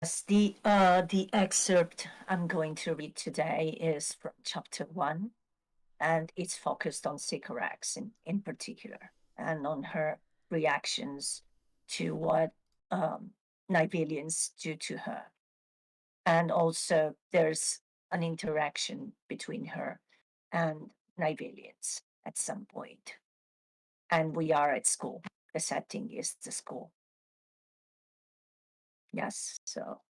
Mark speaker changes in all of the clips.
Speaker 1: Yes, the excerpt I'm going to read today is from chapter one, and it's focused on Sycorax in particular, and on her reactions to what um, Nivelians do to her. And also, there's an interaction between her and Nivelians at some point. And we are at school. The setting is the school. Yes, so.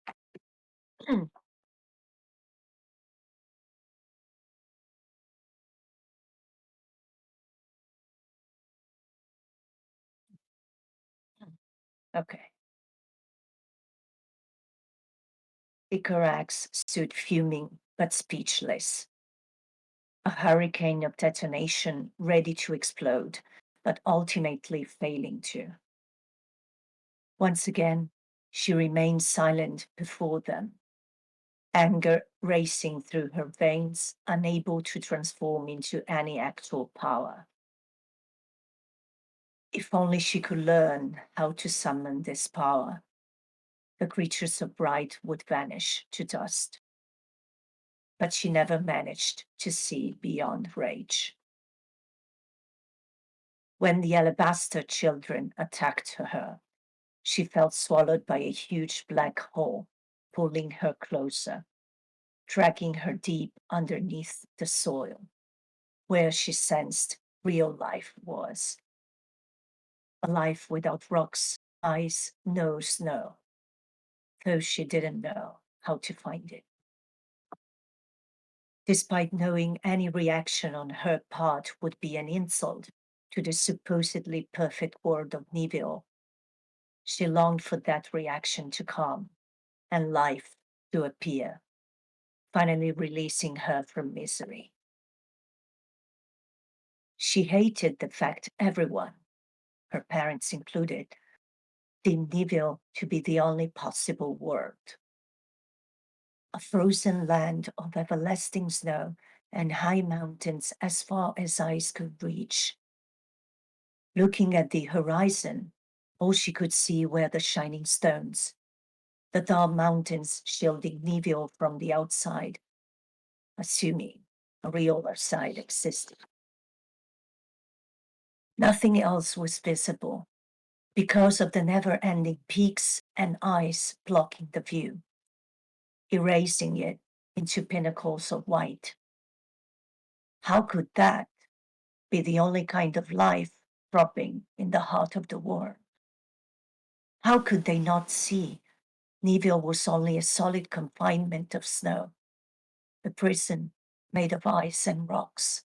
Speaker 1: Okay. Sycorax stood fuming but speechless, a hurricane of detonation ready to explode, but ultimately failing to. Once again, she remained silent before them, anger racing through her veins, unable to transform into any actual power. If only she could learn how to summon this power, the creatures of bright would vanish to dust. But she never managed to see beyond rage. When the alabaster children attacked her, she felt swallowed by a huge black hole, pulling her closer, dragging her deep underneath the soil, where she sensed real life was. A life without rocks, ice, no snow, though she didn't know how to find it. Despite knowing any reaction on her part would be an insult to the supposedly perfect world of Neville, she longed for that reaction to come and life to appear, finally releasing her from misery. She hated the fact everyone, her parents included, deemed Neville to be the only possible world. A frozen land of everlasting snow and high mountains as far as eyes could reach. Looking at the horizon, all she could see were the shining stones, the dark mountains shielding Neville from the outside, assuming a real outside existed. Nothing else was visible because of the never ending peaks and ice blocking the view, erasing it into pinnacles of white. How could that be the only kind of life throbbing in the heart of the world? How could they not see Neville was only a solid confinement of snow, a prison made of ice and rocks?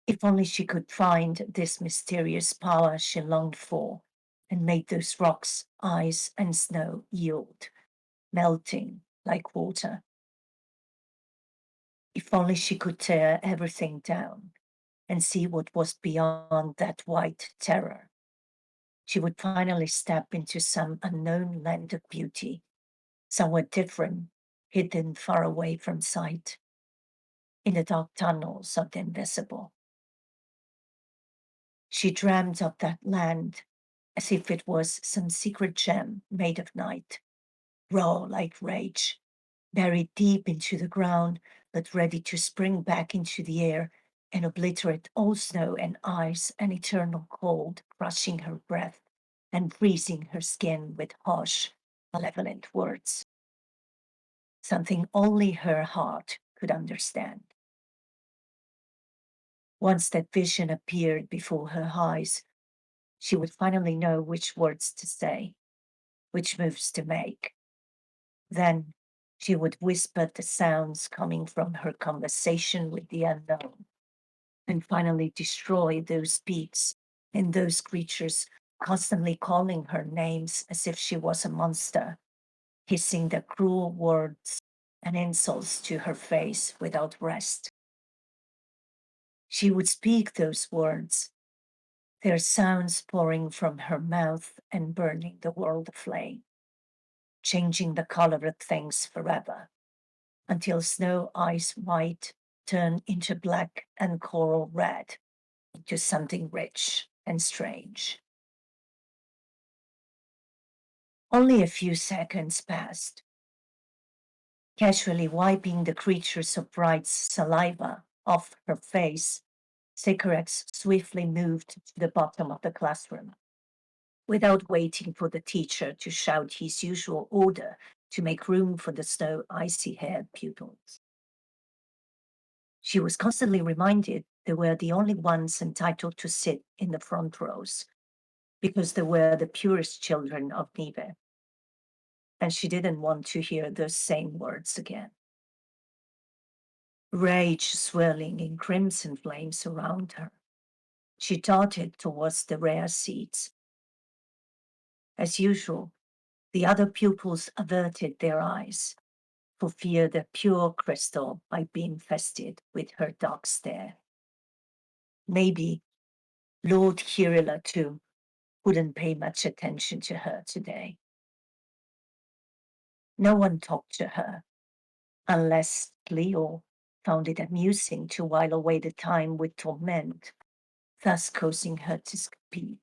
Speaker 1: If only she could find this mysterious power she longed for and make those rocks, ice, and snow yield, melting like water. If only she could tear everything down and see what was beyond that white terror, she would finally step into some unknown land of beauty, somewhere different, hidden far away from sight, in the dark tunnels of the invisible. She dreamed of that land as if it was some secret gem made of night, raw like rage, buried deep into the ground, but ready to spring back into the air and obliterate all snow and ice and eternal cold, crushing her breath and freezing her skin with harsh, malevolent words. Something only her heart could understand. Once that vision appeared before her eyes, she would finally know which words to say, which moves to make. Then she would whisper the sounds coming from her conversation with the unknown, and finally destroy those beats and those creatures constantly calling her names as if she was a monster, hissing the cruel words and insults to her face without rest. She would speak those words, their sounds pouring from her mouth and burning the world aflame, changing the color of things forever, until snow ice white turned into black and coral red, into something rich and strange. Only a few seconds passed. Casually wiping the creatures of bright's saliva off her face, Sycorax swiftly moved to the bottom of the classroom. Without waiting for the teacher to shout his usual order to make room for the snow icy haired pupils. She was constantly reminded they were the only ones entitled to sit in the front rows, because they were the purest children of Nive, and she didn't want to hear those same words again. Rage swirling in crimson flames around her, she darted towards the rare seats. As usual, the other pupils averted their eyes, for fear the pure crystal might be infested with her dark stare. Maybe Lord Kirilla, too, wouldn't pay much attention to her today. No one talked to her, unless Leo found it amusing to while away the time with torment, thus causing her to speak.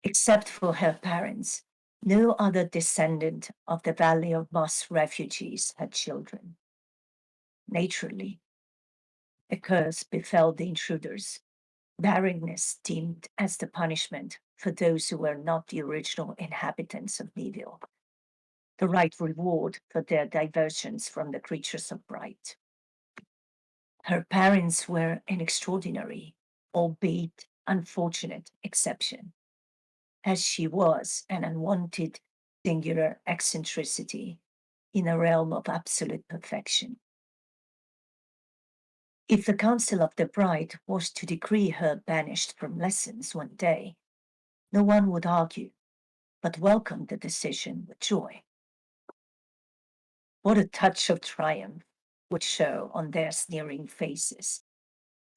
Speaker 1: Except for her parents, no other descendant of the Valley of Moss refugees had children. Naturally, a curse befell the intruders, barrenness deemed as the punishment for those who were not the original inhabitants of Neville, the right reward for their diversions from the creatures of Bright. Her parents were an extraordinary, albeit unfortunate, exception, as she was an unwanted singular eccentricity in a realm of absolute perfection. If the Council of the Bride was to decree her banished from lessons one day, no one would argue, but welcomed the decision with joy. What a touch of triumph would show on their sneering faces,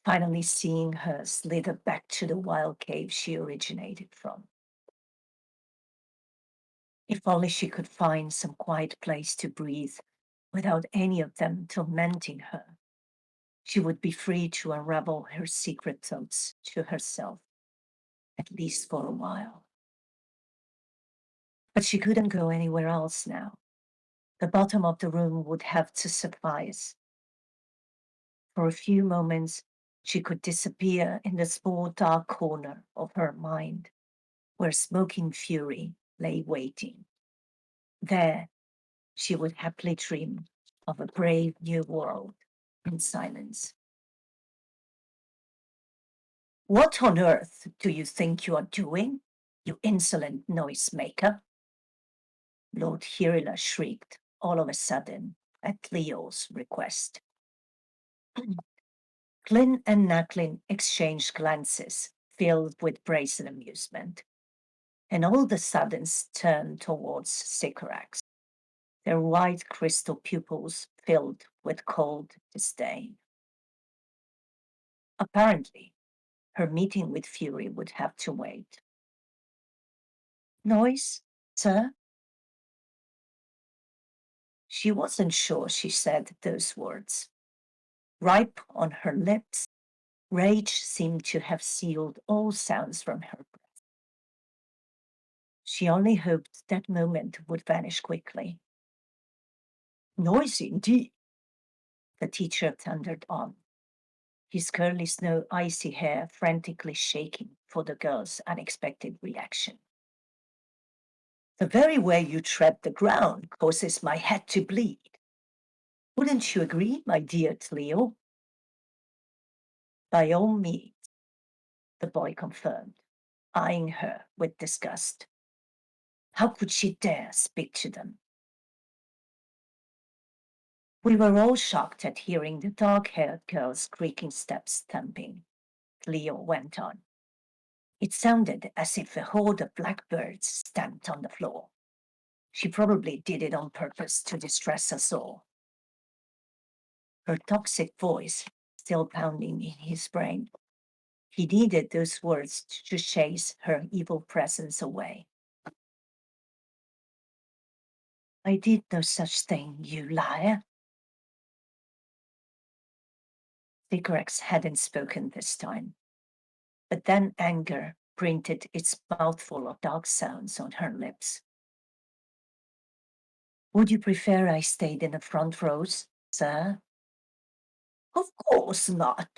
Speaker 1: finally seeing her slither back to the wild cave she originated from. If only she could find some quiet place to breathe without any of them tormenting her, she would be free to unravel her secret thoughts to herself, at least for a while. But she couldn't go anywhere else now. The bottom of the room would have to suffice. For a few moments, she could disappear in the small dark corner of her mind, where smoking fury lay waiting. There, she would happily dream of a brave new world in silence. What on earth do you think you are doing, you insolent noisemaker? Lord Hirila shrieked all of a sudden at Leo's request. Glyn and Nacklin exchanged glances filled with brazen amusement, and all the Suddens turned towards Sycorax, their white crystal pupils filled with cold disdain. Apparently, her meeting with Fury would have to wait. Noise, sir? She wasn't sure she said those words. Ripe on her lips, rage seemed to have sealed all sounds from her breath. She only hoped that moment would vanish quickly. Noise indeed, the teacher thundered on, his curly snow icy hair frantically shaking for the girl's unexpected reaction. The very way you tread the ground causes my head to bleed. Wouldn't you agree, my dear Cleo? By all means, the boy confirmed, eyeing her with disgust. How could she dare speak to them? We were all shocked at hearing the dark-haired girl's creaking steps thumping, Cleo went on. It sounded as if a horde of blackbirds stamped on the floor. She probably did it on purpose to distress us all. Her toxic voice still pounding in his brain. He needed those words to chase her evil presence away. I did no such thing, you liar. Sycorax hadn't spoken this time, but then anger printed its mouthful of dark sounds on her lips. Would you prefer I stayed in the front rows, sir? Of course not,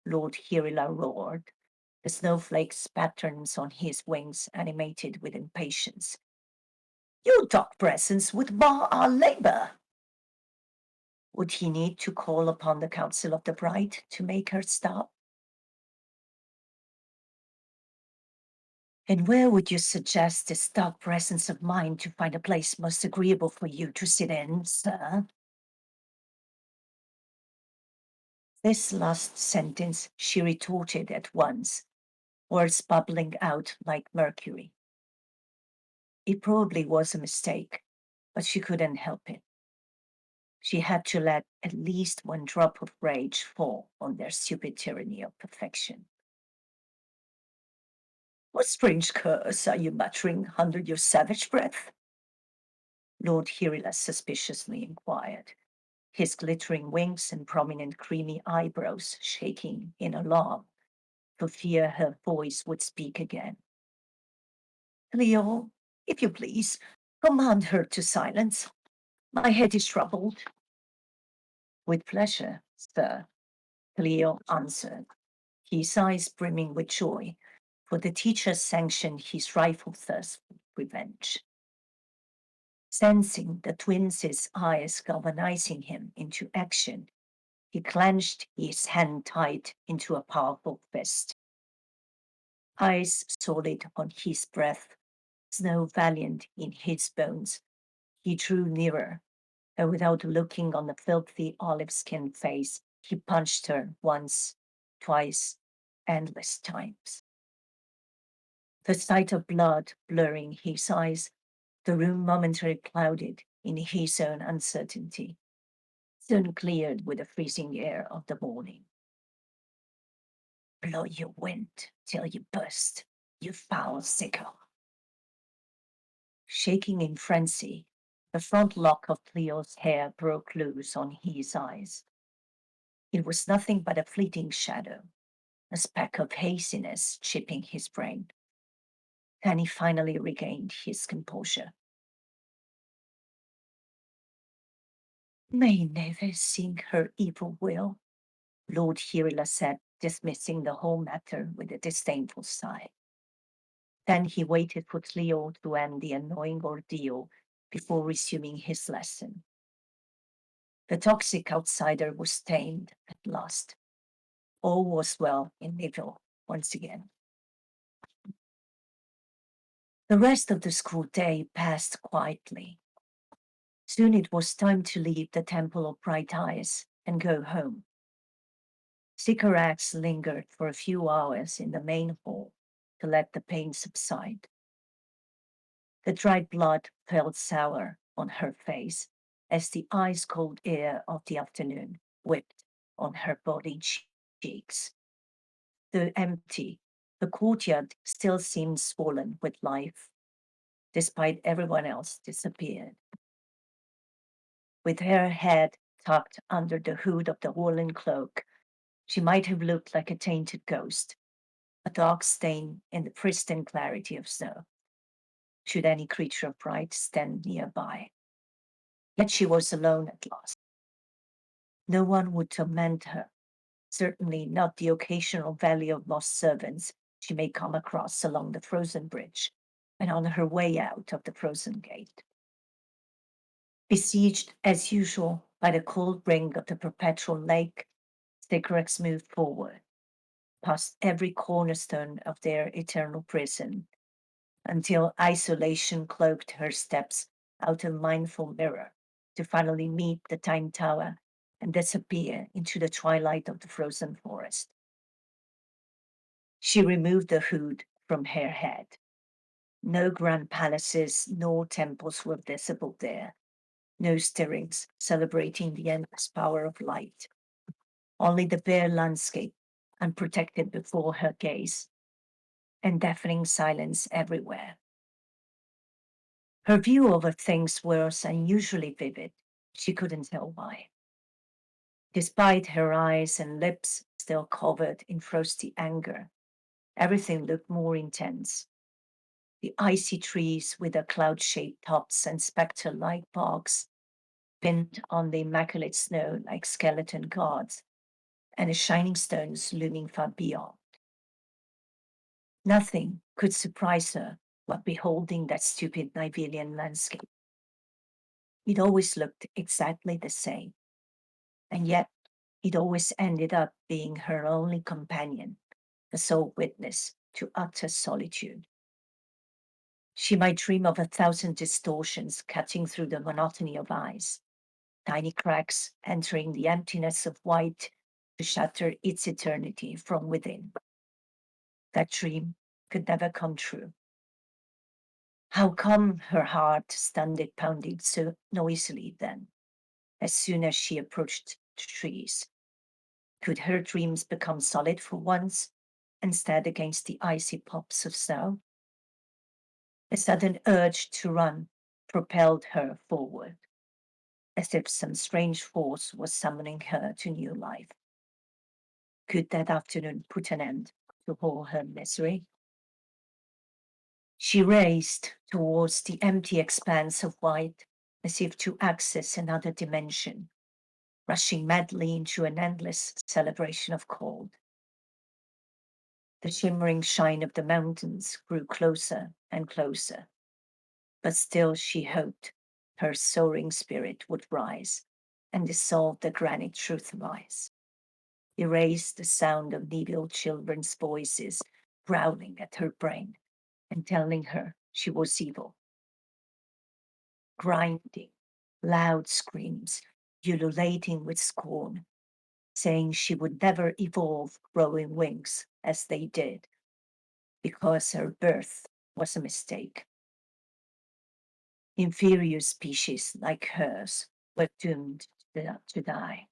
Speaker 1: Lord Hirila roared, the snowflakes patterns on his wings animated with impatience. Your dark presence would bar our labor. Would he need to call upon the Council of the Bride to make her stop? And where would you suggest this dark presence of mine to find a place most agreeable for you to sit in, sir? This last sentence she retorted at once, words bubbling out like mercury. It probably was a mistake, but she couldn't help it. She had to let at least one drop of rage fall on their stupid tyranny of perfection. What strange curse are you muttering under your savage breath? Lord Hirila suspiciously inquired, his glittering wings and prominent creamy eyebrows shaking in alarm, for fear her voice would speak again. Leo, if you please, command her to silence. My head is troubled. With pleasure, sir, Leo answered, his eyes brimming with joy, for the teacher sanctioned his rightful thirst for revenge. Sensing the twins' eyes galvanizing him into action, he clenched his hand tight into a powerful fist. Eyes solid on his breath, snow valiant in his bones, he drew nearer, and without looking on the filthy olive-skinned face, he punched her once, twice, endless times. The sight of blood blurring his eyes, the room momentarily clouded in his own uncertainty, soon cleared with the freezing air of the morning. Blow your wind till you burst, you foul sickle. Shaking in frenzy, the front lock of Cleo's hair broke loose on his eyes. It was nothing but a fleeting shadow, a speck of haziness chipping his brain. Then he finally regained his composure. May never sing her evil will, Lord Hirila said, dismissing the whole matter with a disdainful sigh. Then he waited for Cleo to end the annoying ordeal before resuming his lesson. The toxic outsider was tamed at last. All was well in Nivelle once again. The rest of the school day passed quietly. Soon it was time to leave the Temple of Bright Eyes and go home. Sycorax lingered for a few hours in the main hall to let the pain subside. The dried blood felt sour on her face as the ice-cold air of the afternoon whipped on her body cheeks. Though empty, the courtyard still seemed swollen with life, despite everyone else disappeared. With her head tucked under the hood of the woolen cloak, she might have looked like a tainted ghost, a dark stain in the pristine clarity of snow, should any creature of bright stand nearby. Yet she was alone at last. No one would torment her, certainly not the occasional valley of lost servants she may come across along the frozen bridge and on her way out of the frozen gate. Besieged, as usual, by the cold brink of the perpetual lake, Sycorax moved forward, past every cornerstone of their eternal prison, until isolation cloaked her steps out a mindful mirror to finally meet the Time Tower and disappear into the twilight of the frozen forest. She removed the hood from her head. No grand palaces nor temples were visible there, no stirrings celebrating the endless power of light. Only the bare landscape, unprotected before her gaze, and deafening silence everywhere. Her view of things was unusually vivid. She couldn't tell why. Despite her eyes and lips still covered in frosty anger, everything looked more intense. The icy trees with their cloud-shaped tops and spectre-like barks pinned on the immaculate snow like skeleton gods, and the shining stones looming far beyond. Nothing could surprise her but beholding that stupid Nivelian landscape. It always looked exactly the same, and yet it always ended up being her only companion, the sole witness to utter solitude. She might dream of 1,000 distortions cutting through the monotony of ice, tiny cracks entering the emptiness of white to shatter its eternity from within. That dream could never come true. How come her heart started pounding so noisily then, as soon as she approached the trees? Could her dreams become solid for once and stand against the icy pops of snow? A sudden urge to run propelled her forward, as if some strange force was summoning her to new life. Could that afternoon put an end to all her misery? She raced towards the empty expanse of white, as if to access another dimension, rushing madly into an endless celebration of cold. The shimmering shine of the mountains grew closer and closer, but still she hoped her soaring spirit would rise and dissolve the granite truth of ice, erase the sound of evil children's voices growling at her brain and telling her she was evil. Grinding, loud screams, ululating with scorn, saying she would never evolve growing wings as they did, because her birth was a mistake. Inferior species like hers were doomed to die.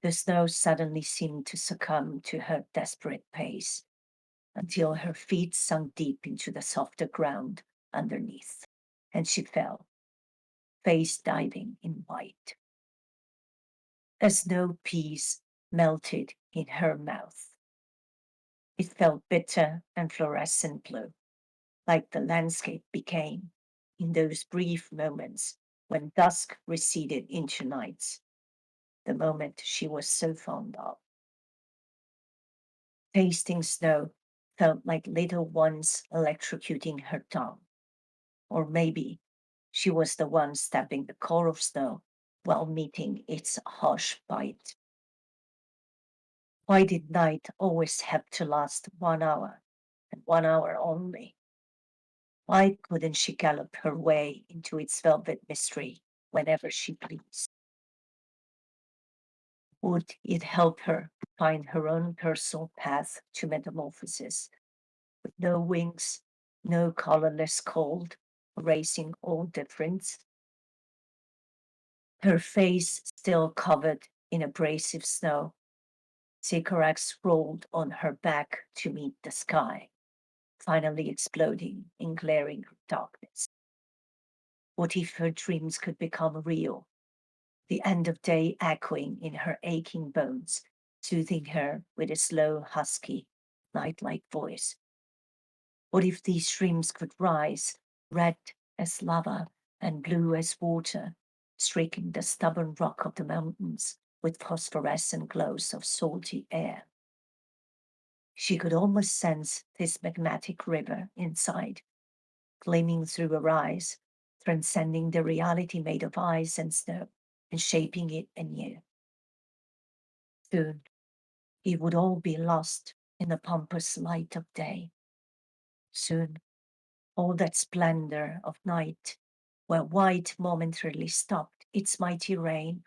Speaker 1: The snow suddenly seemed to succumb to her desperate pace until her feet sunk deep into the softer ground underneath, and she fell, face diving in white. A snow piece melted in her mouth. It felt bitter and fluorescent blue, like the landscape became in those brief moments when dusk receded into nights, the moment she was so fond of. Tasting snow felt like little ones electrocuting her tongue, or maybe she was the one stabbing the core of snow while meeting its harsh bite. Why did night always have to last 1 hour, and 1 hour only? Why couldn't she gallop her way into its velvet mystery whenever she pleased? Would it help her find her own personal path to metamorphosis, with no wings, no colorless cold, erasing all difference? Her face still covered in abrasive snow, Sycorax rolled on her back to meet the sky, finally exploding in glaring darkness. What if her dreams could become real? The end of day echoing in her aching bones, soothing her with a slow, husky, night-like voice. What if these dreams could rise, red as lava and blue as water, streaking the stubborn rock of the mountains with phosphorescent glows of salty air? She could almost sense this magmatic river inside, gleaming through her eyes, transcending the reality made of ice and snow and shaping it anew. Soon it would all be lost in the pompous light of day. Soon all that splendor of night, where white momentarily stopped its mighty rain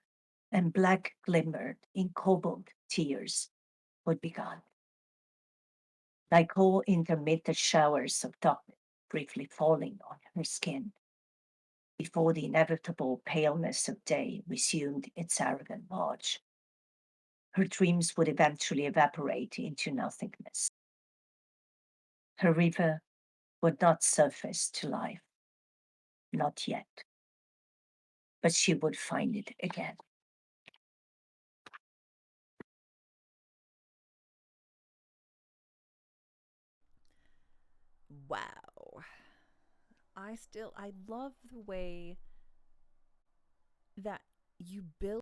Speaker 1: and black glimmered in cobalt tears, would be gone. Like all intermittent showers of darkness briefly falling on her skin, before the inevitable paleness of day resumed its arrogant march. Her dreams would eventually evaporate into nothingness. Her river would not surface to life, not yet, but she would find it again.
Speaker 2: Wow. I love the way that you build